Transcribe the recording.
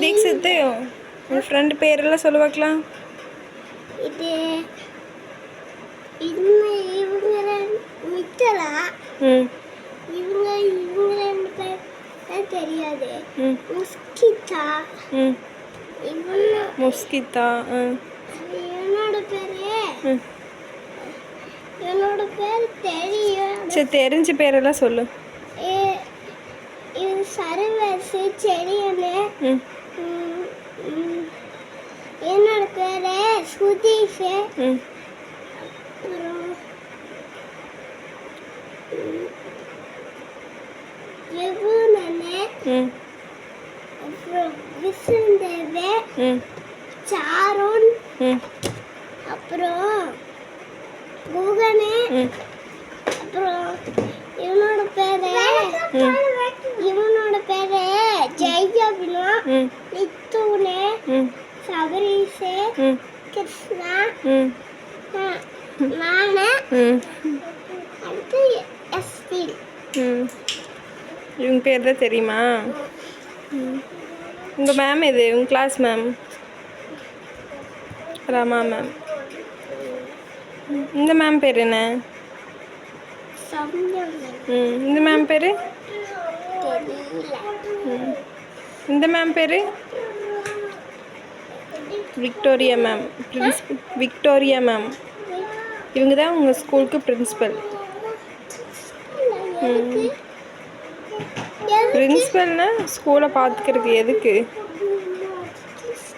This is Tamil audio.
தீக்ஷித் உன் ஃப்ரெண்டு பேரெல்லாம் சொல்ல பார்க்கலாம். இது இவங்க மித்தலா இவங்க ரெண்டு பேர் தெரியாது. முஸ்கிதா முஸ்கிதா என்னோட பேர் தெரியும். சரி தெரிஞ்ச பேரெல்லாம் சொல்லு. இது சரவசு செடியனு. என்னோட பேரு சுதீஷ். அப்புறம் விசுந்தேவே சாருன் அப்புறம் குகனே. அப்புறம் இவனோட பேரு ஜெய்ஜபினா நித்துனே சபரீஷே கிருஷ்ணா நானே அடுத்து எஸ்பி. இவங்க பேர் தான் தெரியுமா? உங்கள் மேம் எது? உங்கள் கிளாஸ் மேம் ரமா மேம். இந்த மேம் பேர் என்ன? இந்த மேம் பேர்? இந்த மேம் பேர் விக்டோரியா மேம். விக்டோரியா மேம் இவங்க தான் உங்கள் ஸ்கூலுக்கு பிரின்ஸிபல். பிரின்ஸிபல்னா ஸ்கூலை பார்த்துக்கிறதுக்கு. எதுக்கு?